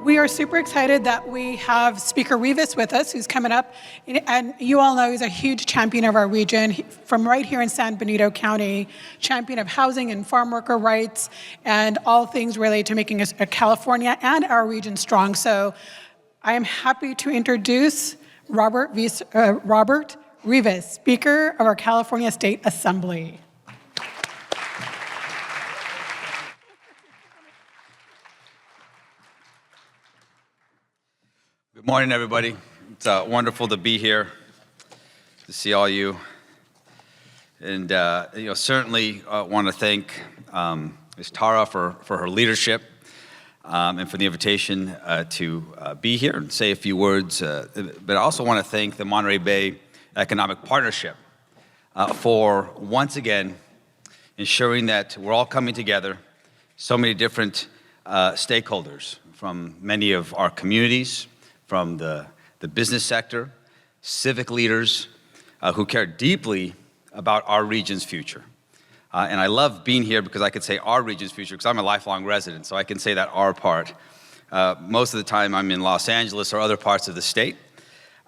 We are super excited that we have Speaker Rivas with us, who's coming up. And you all know he's a huge champion of our region, from right here in San Benito County, champion of housing and farm worker rights, and all things related to making us California and our region strong. So I am happy to introduce Robert Rivas, Speaker of our California State Assembly. Good morning, everybody. It's wonderful to be here, to see all you. And certainly want to thank Ms. Tara for her leadership and for the invitation to be here and say a few words. But I also want to thank the Monterey Bay Economic Partnership for once again ensuring that we're all coming together, so many different stakeholders from many of our communities, from the business sector, civic leaders who care deeply about our region's future. And I love being here because I could say our region's future because I'm a lifelong resident, so I can say that our part. Most of the time I'm in Los Angeles or other parts of the state.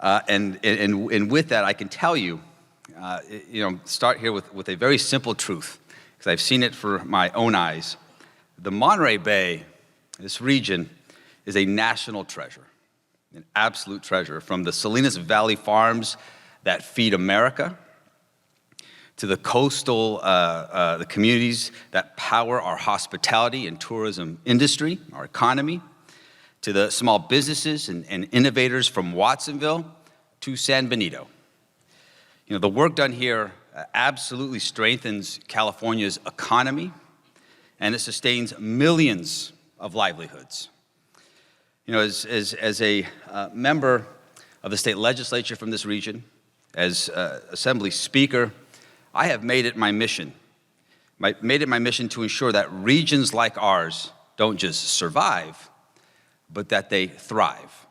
And with that, I can tell you, start here with a very simple truth, because I've seen it for my own eyes. The Monterey Bay, this region, is a national treasure. An absolute treasure, from the Salinas Valley farms that feed America to the coastal the communities that power our hospitality and tourism industry, our economy, to the small businesses and innovators from Watsonville to San Benito. The work done here absolutely strengthens California's economy, and it sustains millions of livelihoods. As a member of the state legislature from this region, as Assembly Speaker, I have made it my mission to ensure that regions like ours don't just survive, but that they thrive.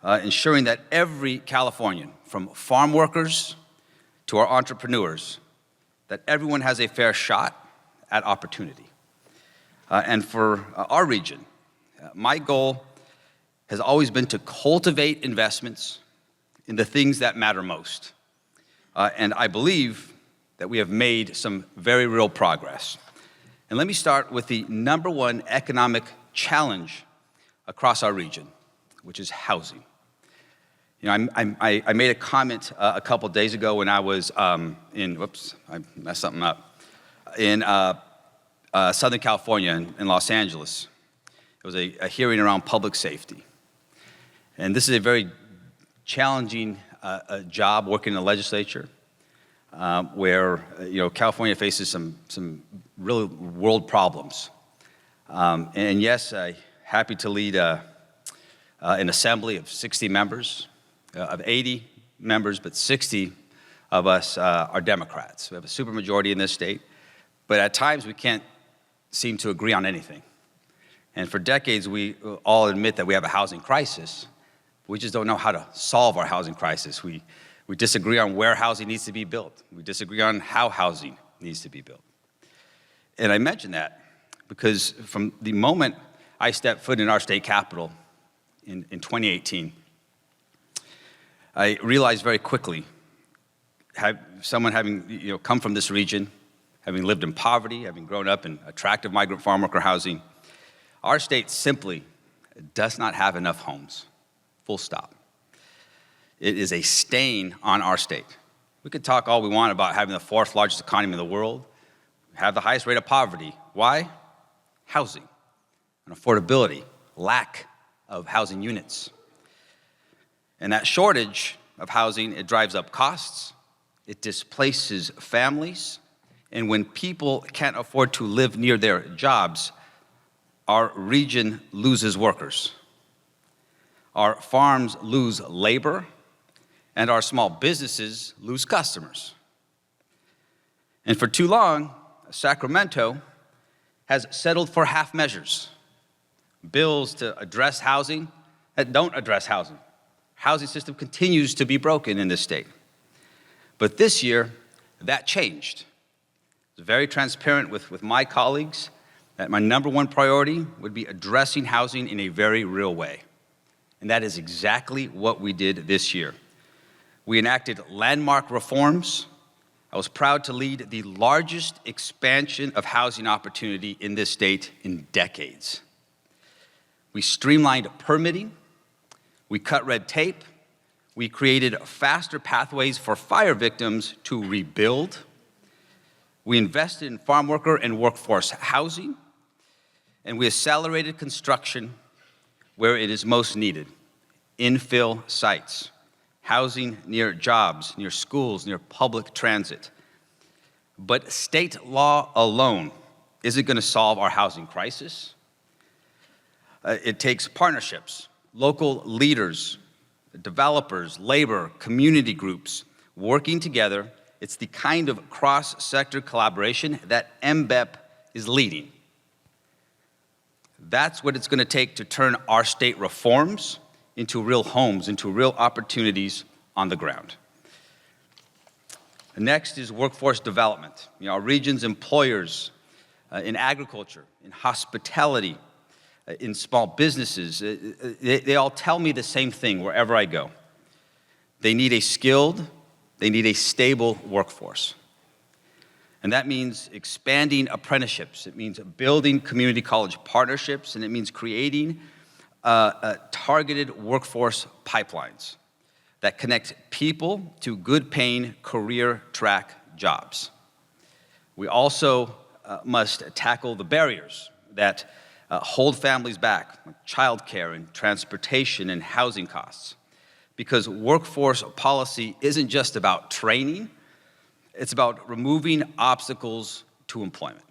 Ensuring that every Californian, from farm workers to our entrepreneurs, that everyone has a fair shot at opportunity. And for our region, my goal has always been to cultivate investments in the things that matter most. And I believe that we have made some very real progress. And let me start with the number one economic challenge across our region, which is housing. I made a comment a couple days ago when I was I messed something up, in Southern California, in Los Angeles. It was a hearing around public safety. And this is a very challenging job, working in the legislature, where California faces some real world problems. And yes, I'm happy to lead an assembly of 60 members, of 80 members, but 60 of us are Democrats. We have a supermajority in this state, but at times we can't seem to agree on anything. And for decades, we all admit that we have a housing crisis. We just don't know how to solve our housing crisis. We disagree on where housing needs to be built. We disagree on how housing needs to be built. And I mention that because from the moment I stepped foot in our state capitol in 2018, I realized very quickly, someone having come from this region, having lived in poverty, having grown up in attractive migrant farm worker housing, our state simply does not have enough homes, full stop. It is a stain on our state. We could talk all we want about having the fourth largest economy in the world, have the highest rate of poverty. Why? Housing and affordability, lack of housing units. And that shortage of housing, it drives up costs, it displaces families, and when people can't afford to live near their jobs, our region loses workers. Our farms lose labor, and our small businesses lose customers. And for too long, Sacramento has settled for half measures, bills to address housing that don't address housing. Housing system continues to be broken in this state. But this year, that changed. I was very transparent with my colleagues that my number one priority would be addressing housing in a very real way. And that is exactly what we did this year. We enacted landmark reforms. I was proud to lead the largest expansion of housing opportunity in this state in decades. We streamlined permitting. We cut red tape. We created faster pathways for fire victims to rebuild. We invested in farm worker and workforce housing. And we accelerated construction where it is most needed, infill sites, housing near jobs, near schools, near public transit. But state law alone isn't going to solve our housing crisis. It takes partnerships, local leaders, developers, labor, community groups working together. It's the kind of cross-sector collaboration that MBEP is leading. That's what it's going to take to turn our state reforms into real homes, into real opportunities on the ground. Next is workforce development. Our region's employers in agriculture, in hospitality, in small businesses, they all tell me the same thing wherever I go. They need a skilled, they need a stable workforce. And that means expanding apprenticeships. It means building community college partnerships, and it means creating targeted workforce pipelines that connect people to good-paying career track jobs. We also must tackle the barriers that hold families back, like childcare and transportation and housing costs. Because workforce policy isn't just about training, it's about removing obstacles to employment.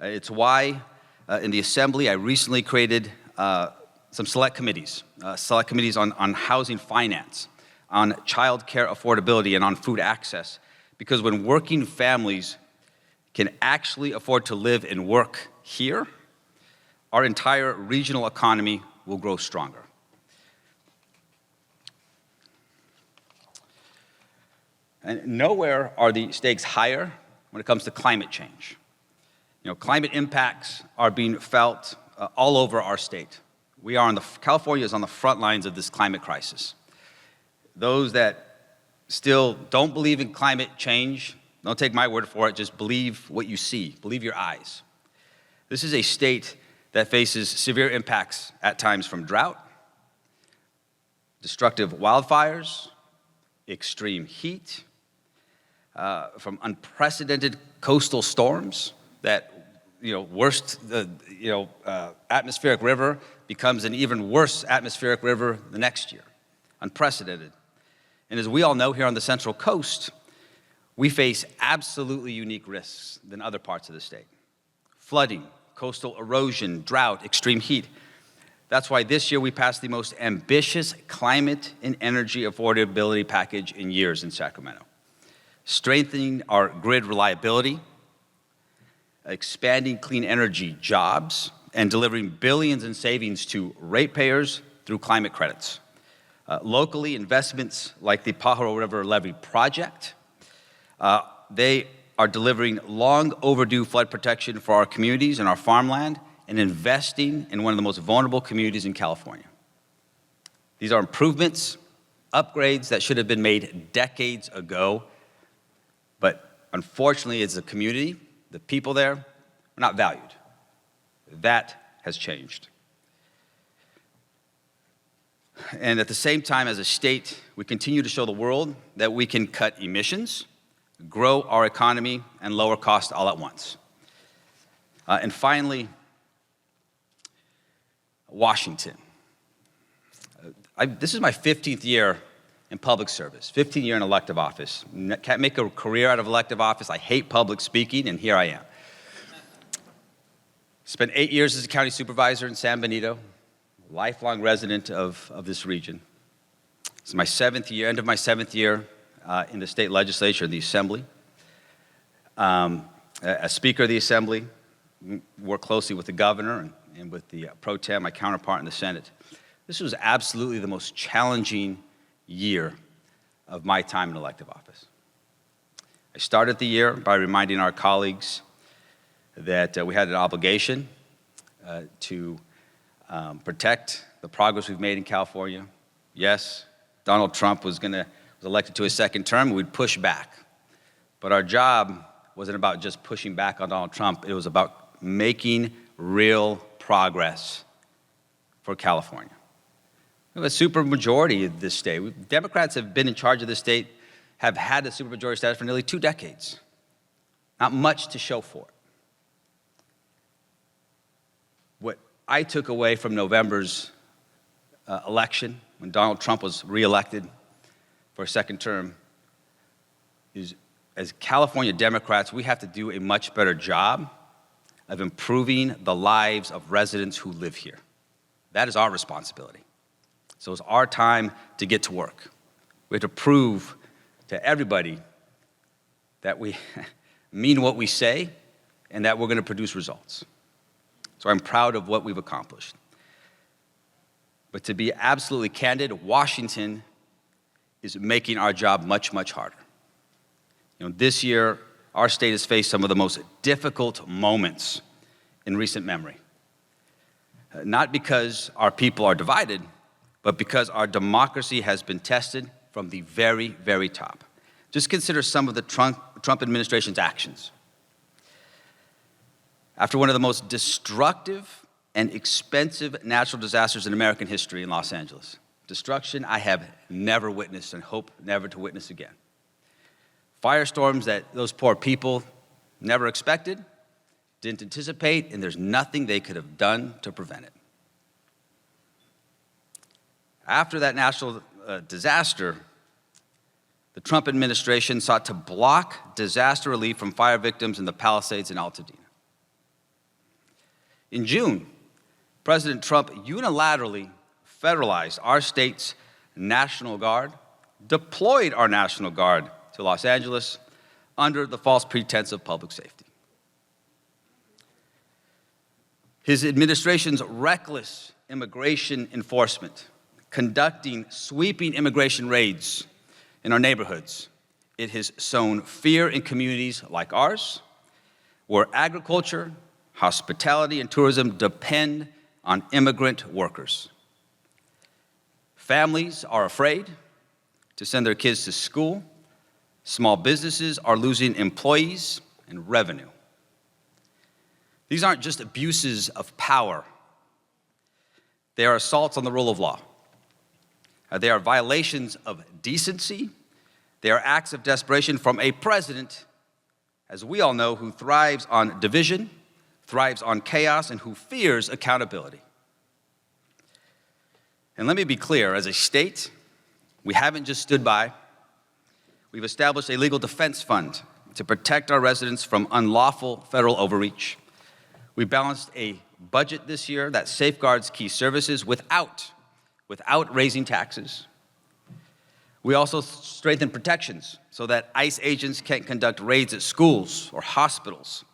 It's why in the Assembly I recently created some select committees on housing finance, on child care affordability, and on food access. Because when working families can actually afford to live and work here, our entire regional economy will grow stronger. And nowhere are the stakes higher when it comes to climate change. Climate impacts are being felt all over our state. California is on the front lines of this climate crisis. Those that still don't believe in climate change, don't take my word for it, just believe what you see, believe your eyes. This is a state that faces severe impacts at times from drought, destructive wildfires, extreme heat, from unprecedented coastal storms that, atmospheric river becomes an even worse atmospheric river the next year. Unprecedented. And as we all know here on the Central Coast, we face absolutely unique risks than other parts of the state. Flooding, coastal erosion, drought, extreme heat. That's why this year we passed the most ambitious climate and energy affordability package in years in Sacramento. Strengthening our grid reliability, expanding clean energy jobs, and delivering billions in savings to ratepayers through climate credits. Locally, investments like the Pajaro River Levee Project, they are delivering long overdue flood protection for our communities and our farmland and investing in one of the most vulnerable communities in California. These are improvements, upgrades that should have been made decades ago, but unfortunately as a community, the people there are not valued. That has changed. And at the same time, as a state, we continue to show the world that we can cut emissions, grow our economy, and lower costs all at once. And finally, Washington. This is my 15th year in public service, 15th year in elective office. Can't make a career out of elective office. I hate public speaking, and here I am. Spent 8 years as a county supervisor in San Benito, lifelong resident of this region. It's my end of my seventh year in the state legislature, the Assembly. As Speaker of the Assembly, work closely with the governor and with the pro tem, my counterpart in the Senate. This was absolutely the most challenging year of my time in elective office. I started the year by reminding our colleagues that we had an obligation to protect the progress we've made in California. Yes, Donald Trump was elected to his second term, and we'd push back. But our job wasn't about just pushing back on Donald Trump. It was about making real progress for California. We have a supermajority of this state. Democrats have been in charge of this state, have had a supermajority status for nearly 2 decades. Not much to show for it. What I took away from November's election, when Donald Trump was reelected for a second term, is as California Democrats, we have to do a much better job of improving the lives of residents who live here. That is our responsibility. So it's our time to get to work. We have to prove to everybody that we mean what we say and that we're going to produce results. So I'm proud of what we've accomplished. But to be absolutely candid, Washington is making our job much, much harder. This year, our state has faced some of the most difficult moments in recent memory. Not because our people are divided, but because our democracy has been tested from the very, very top. Just consider some of the Trump administration's actions. After one of the most destructive and expensive natural disasters in American history in Los Angeles, destruction I have never witnessed and hope never to witness again. Firestorms that those poor people never expected, didn't anticipate, and there's nothing they could have done to prevent it. After that natural disaster, the Trump administration sought to block disaster relief from fire victims in the Palisades and Altadena. In June, President Trump unilaterally federalized our state's National Guard, deployed our National Guard to Los Angeles under the false pretense of public safety. His administration's reckless immigration enforcement, conducting sweeping immigration raids in our neighborhoods, it has sown fear in communities like ours, where agriculture, hospitality, and tourism depend on immigrant workers. Families are afraid to send their kids to school. Small businesses are losing employees and revenue. These aren't just abuses of power. They are assaults on the rule of law. They are violations of decency. They are acts of desperation from a president, as we all know, who thrives on division, thrives on chaos, and who fears accountability. And let me be clear, as a state, we haven't just stood by. We've established a legal defense fund to protect our residents from unlawful federal overreach. We balanced a budget this year that safeguards key services without raising taxes. We also strengthened protections so that ICE agents can't conduct raids at schools or hospitals,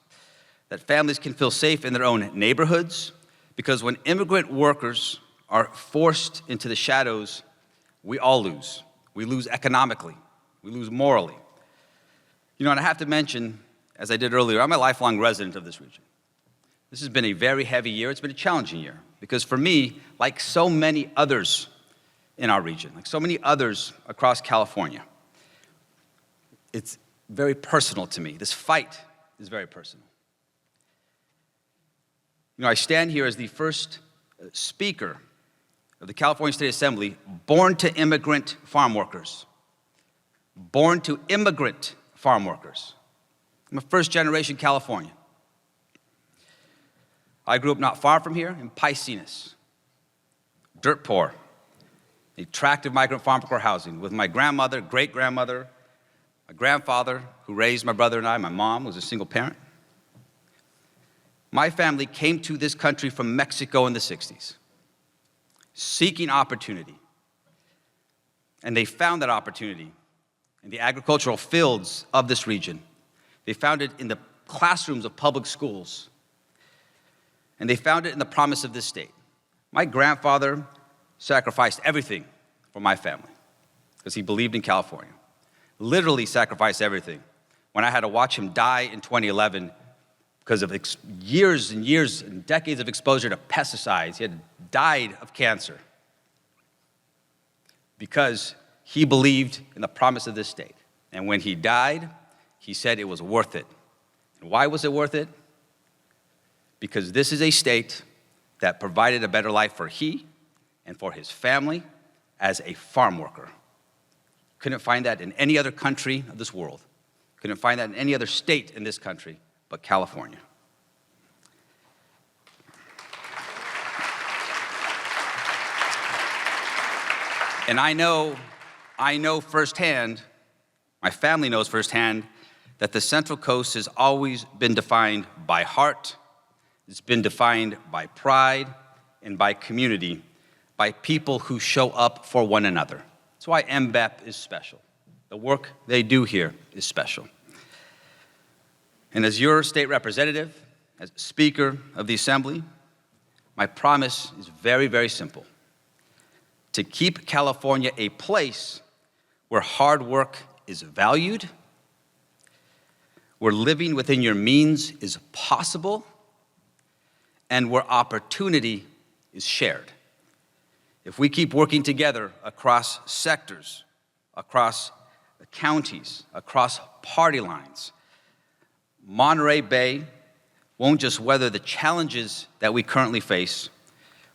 that families can feel safe in their own neighborhoods, because when immigrant workers are forced into the shadows, we all lose. We lose economically. We lose morally. And I have to mention, as I did earlier, I'm a lifelong resident of this region. This has been a very heavy year. It's been a challenging year because for me, like so many others in our region, like so many others across California, it's very personal to me. This fight is very personal. I stand here as the first speaker of the California State Assembly born to immigrant farm workers. Born to immigrant farm workers. I'm a first-generation Californian. I grew up not far from here in Piscinas, dirt poor, a tract of migrant farm worker housing with my grandmother, great-grandmother, my grandfather who raised my brother and I, my mom was a single parent. My family came to this country from Mexico in the 60s, seeking opportunity. And they found that opportunity in the agricultural fields of this region. They found it in the classrooms of public schools. And they found it in the promise of this state. My grandfather sacrificed everything for my family because he believed in California. Literally sacrificed everything. When I had to watch him die in 2011 because of years and years and decades of exposure to pesticides. He had died of cancer because he believed in the promise of this state. And when he died, he said it was worth it. And why was it worth it? Because this is a state that provided a better life for he and for his family as a farm worker. Couldn't find that in any other country of this world. Couldn't find that in any other state in this country but California. And I know firsthand, my family knows firsthand, that the Central Coast has always been defined by heart, it's been defined by pride, and by community, by people who show up for one another. That's why MBEP is special. The work they do here is special. And as your state representative, as Speaker of the Assembly, my promise is very, very simple: to keep California a place where hard work is valued, where living within your means is possible, and where opportunity is shared. If we keep working together across sectors, across counties, across party lines, Monterey Bay won't just weather the challenges that we currently face,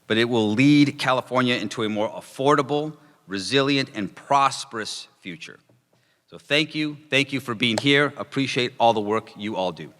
but it will lead California into a more affordable, resilient, and prosperous future. So thank you for being here. Appreciate all the work you all do.